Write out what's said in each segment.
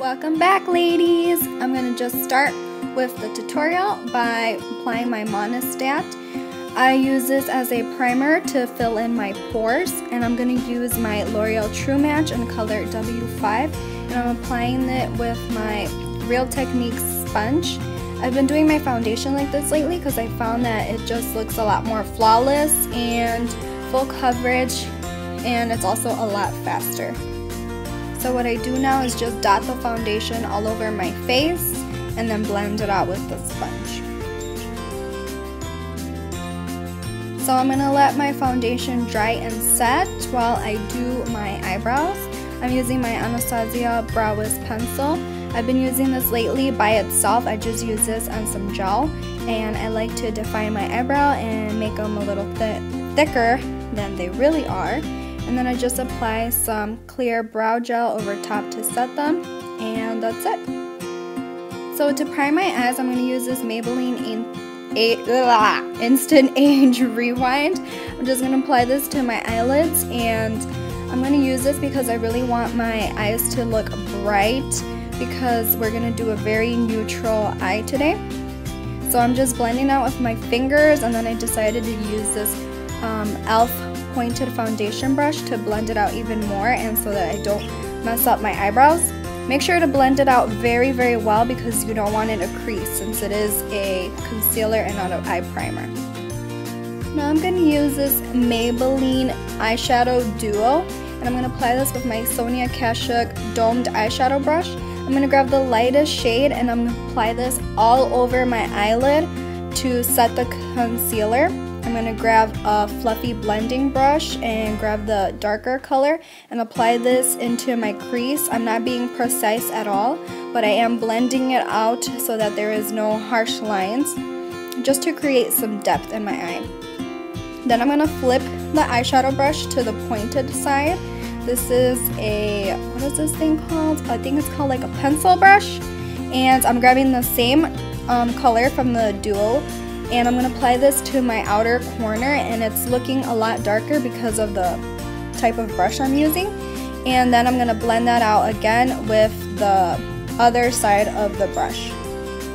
Welcome back, ladies! I'm going to just start with the tutorial by applying my monistat. I use this as a primer to fill in my pores, and I'm going to use my L'Oreal True Match in color W5, and I'm applying it with my Real Techniques sponge. I've been doing my foundation like this lately because I found that it just looks a lot more flawless and full coverage, and it's also a lot faster. So what I do now is just dot the foundation all over my face and then blend it out with the sponge. So I'm going to let my foundation dry and set while I do my eyebrows. I'm using my Anastasia Brow Wiz pencil. I've been using this lately by itself. I just use this and some gel, and I like to define my eyebrow and make them a little thicker than they really are. And then I just apply some clear brow gel over top to set them, and that's it. So to prime my eyes, I'm going to use this Maybelline Instant Age Rewind. I'm just going to apply this to my eyelids, and I'm going to use this because I really want my eyes to look bright, because we're going to do a very neutral eye today. So I'm just blending out with my fingers, and then I decided to use this e.l.f. pointed foundation brush to blend it out even more, and so that I don't mess up my eyebrows. Make sure to blend it out very, very well because you don't want it to crease, since it is a concealer and not an eye primer. Now I'm going to use this Maybelline eyeshadow duo, and I'm going to apply this with my Sonia Kashuk domed eyeshadow brush. I'm going to grab the lightest shade, and I'm going to apply this all over my eyelid to set the concealer. I'm going to grab a fluffy blending brush and grab the darker color and apply this into my crease. I'm not being precise at all, but I am blending it out so that there is no harsh lines, just to create some depth in my eye. Then I'm going to flip the eyeshadow brush to the pointed side. This is a, what is this thing called? I think it's called like a pencil brush. And I'm grabbing the same color from the duo, and I'm going to apply this to my outer corner, and it's looking a lot darker because of the type of brush I'm using. And then I'm going to blend that out again with the other side of the brush.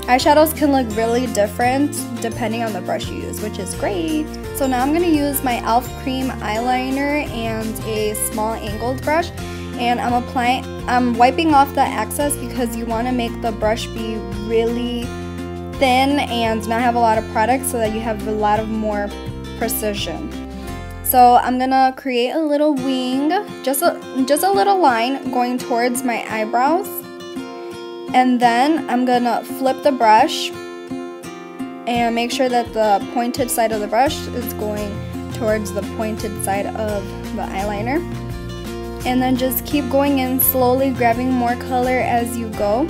Eyeshadows can look really different depending on the brush you use, which is great. So now I'm going to use my e.l.f. cream eyeliner and a small angled brush, and I'm wiping off the excess because you want to make the brush be really thin and not have a lot of product, so that you have a lot of more precision. So I'm gonna create a little wing, just a little line going towards my eyebrows, and then I'm gonna flip the brush and make sure that the pointed side of the brush is going towards the pointed side of the eyeliner, and then just keep going in slowly, grabbing more color as you go.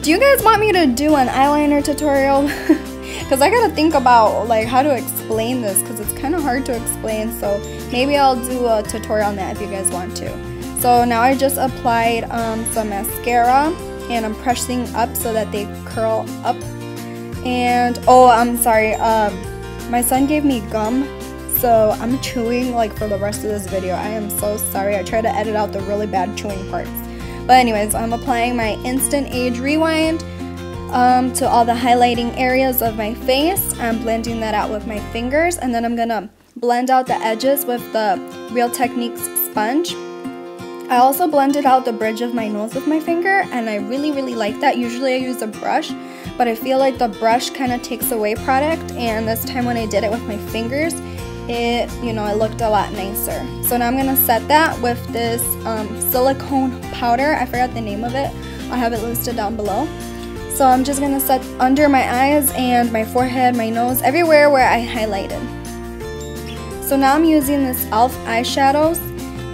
Do you guys want me to do an eyeliner tutorial? Because I gotta think about like how to explain this, because it's kind of hard to explain, so maybe I'll do a tutorial on that if you guys want to. So now I just applied some mascara, and I'm pressing up so that they curl up. And oh, I'm sorry, my son gave me gum, so I'm chewing like for the rest of this video. I am so sorry. I try to edit out the really bad chewing parts. But anyways, I'm applying my Instant Age Rewind to all the highlighting areas of my face. I'm blending that out with my fingers, and then I'm going to blend out the edges with the Real Techniques sponge. I also blended out the bridge of my nose with my finger, and I really, really like that. Usually I use a brush, but I feel like the brush kind of takes away product, and this time when I did it with my fingers, it looked a lot nicer. So now I'm going to set that with this silicone powder. I forgot the name of it. I'll have it listed down below. So I'm just going to set under my eyes and my forehead, my nose, everywhere where I highlighted. So now I'm using this e.l.f. eyeshadows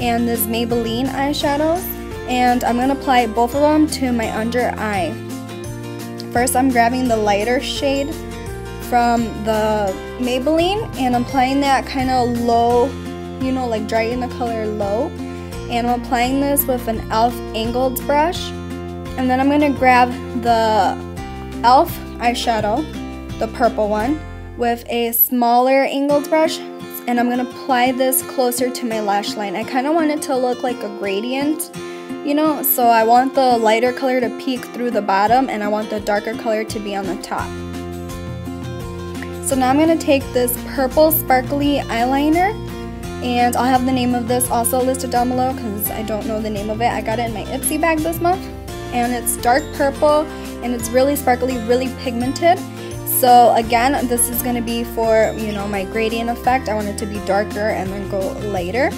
and this Maybelline eyeshadows, and I'm going to apply both of them to my under eye. First, I'm grabbing the lighter shade from the Maybelline, and I'm applying that kind of low, like drying the color low, and I'm applying this with an e.l.f. angled brush. And then I'm going to grab the e.l.f. eyeshadow, the purple one, with a smaller angled brush, and I'm going to apply this closer to my lash line. I kind of want it to look like a gradient, you know, so I want the lighter color to peek through the bottom and I want the darker color to be on the top. So now I'm going to take this purple sparkly eyeliner, and I'll have the name of this also listed down below because I don't know the name of it. I got it in my Ipsy bag this month, and it's dark purple and it's really sparkly, really pigmented. So again, this is going to be for, you know, my gradient effect. I want it to be darker and then go lighter.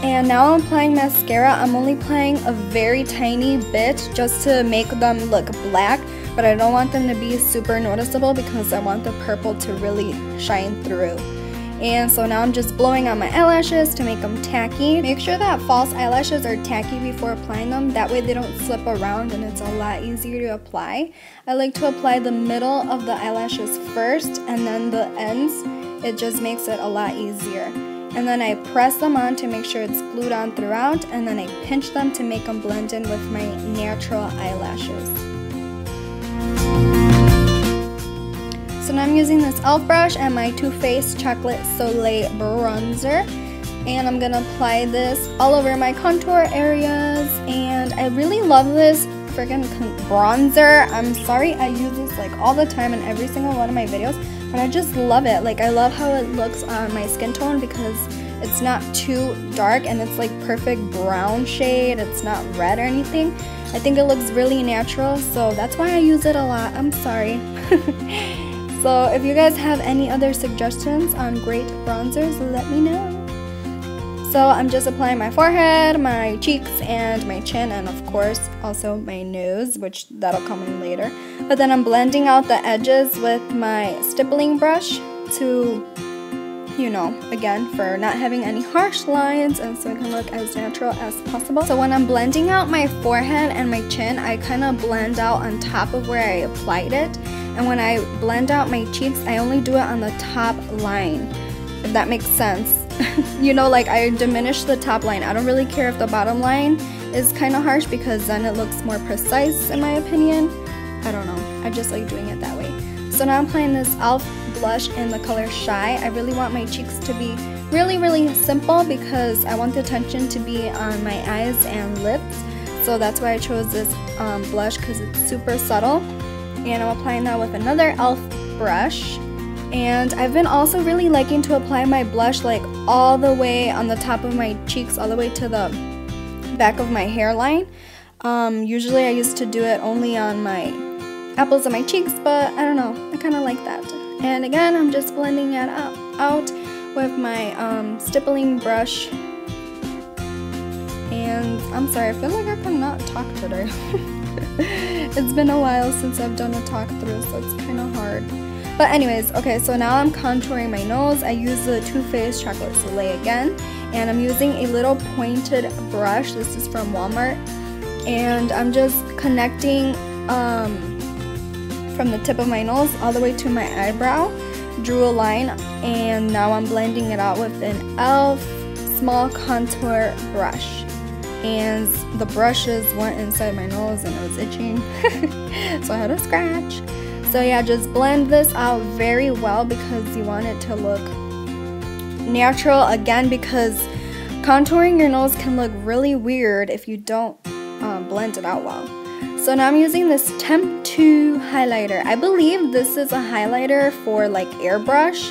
And now I'm applying mascara. I'm only applying a very tiny bit just to make them look black, but I don't want them to be super noticeable because I want the purple to really shine through. And so now I'm just blowing on my eyelashes to make them tacky. Make sure that false eyelashes are tacky before applying them. That way they don't slip around and it's a lot easier to apply. I like to apply the middle of the eyelashes first and then the ends. It just makes it a lot easier. And then I press them on to make sure it's glued on throughout, and then I pinch them to make them blend in with my natural eyelashes. So now I'm using this e.l.f. brush and my Too Faced Chocolate Soleil bronzer, and I'm gonna apply this all over my contour areas. And I really love this freaking bronzer. I'm sorry I use this like all the time in every single one of my videos, but I just love it. Like, I love how it looks on my skin tone because it's not too dark and it's like perfect brown shade. It's not red or anything. I think it looks really natural, so that's why I use it a lot. I'm sorry. So if you guys have any other suggestions on great bronzers, let me know. So I'm just applying my forehead, my cheeks, and my chin, and of course also my nose, which that'll come in later. But then I'm blending out the edges with my stippling brush to, you know, again, for not having any harsh lines and so it can look as natural as possible. So when I'm blending out my forehead and my chin, I kind of blend out on top of where I applied it. And when I blend out my cheeks, I only do it on the top line, if that makes sense. You know, like, I diminish the top line. I don't really care if the bottom line is kind of harsh because then it looks more precise in my opinion. I don't know. I just like doing it that way. So now I'm applying this e.l.f. blush in the color Shy. I really want my cheeks to be really, really simple because I want the attention to be on my eyes and lips. So that's why I chose this blush, because it's super subtle. And I'm applying that with another e.l.f. brush. And I've been also really liking to apply my blush like all the way on the top of my cheeks, all the way to the back of my hairline. Usually I used to do it only on my apples of my cheeks, but I don't know, I kind of like that. And again, I'm just blending it out with my stippling brush. And I'm sorry, I feel like I cannot talk today. It's been a while since I've done a talk through, so it's kind of hard. But anyways, okay, so now I'm contouring my nose. I use the Too Faced Chocolate Soleil again, and I'm using a little pointed brush. This is from Walmart, and I'm just connecting from the tip of my nose all the way to my eyebrow. Drew a line, and now I'm blending it out with an e.l.f. small contour brush. And the brushes went inside my nose and it was itching, so I had to scratch. So yeah, just blend this out very well because you want it to look natural again, because contouring your nose can look really weird if you don't blend it out well. So now I'm using this Temptu highlighter. I believe this is a highlighter for like airbrush,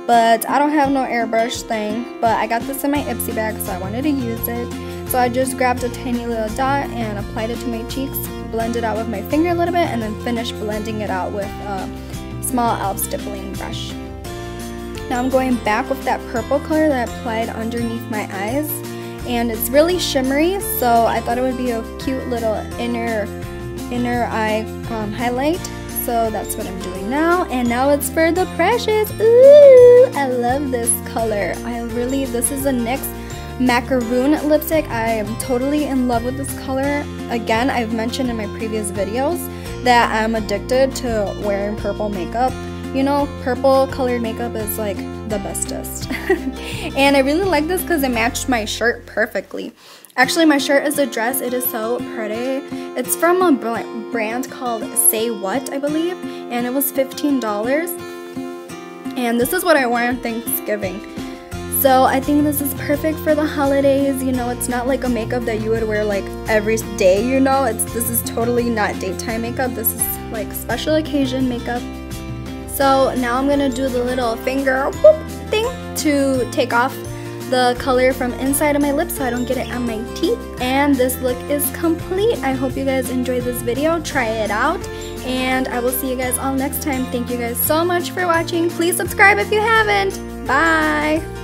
but I don't have no airbrush thing, but I got this in my Ipsy bag, so I wanted to use it. So I just grabbed a tiny little dot and applied it to my cheeks, blended out with my finger a little bit, and then finished blending it out with a small e.l.f. stippling brush. Now I'm going back with that purple color that I applied underneath my eyes, and it's really shimmery, so I thought it would be a cute little inner eye highlight. So that's what I'm doing now, and now it's for the precious. Ooh, I love this color. This is the NYX Macaron lipstick. I am totally in love with this color. Again, I've mentioned in my previous videos that I'm addicted to wearing purple makeup. You know, purple colored makeup is like the bestest. And I really like this because it matched my shirt perfectly. Actually, my shirt is a dress. It is so pretty. It's from a brand called Say What, I believe, and it was $15. And this is what I wore on Thanksgiving. So I think this is perfect for the holidays. You know, it's not like a makeup that you would wear like every day, you know. This is totally not daytime makeup. This is like special occasion makeup. So now I'm gonna do the little finger whoop thing to take off the color from inside of my lips so I don't get it on my teeth. And this look is complete. I hope you guys enjoyed this video. Try it out, and I will see you guys all next time. Thank you guys so much for watching. Please subscribe if you haven't. Bye!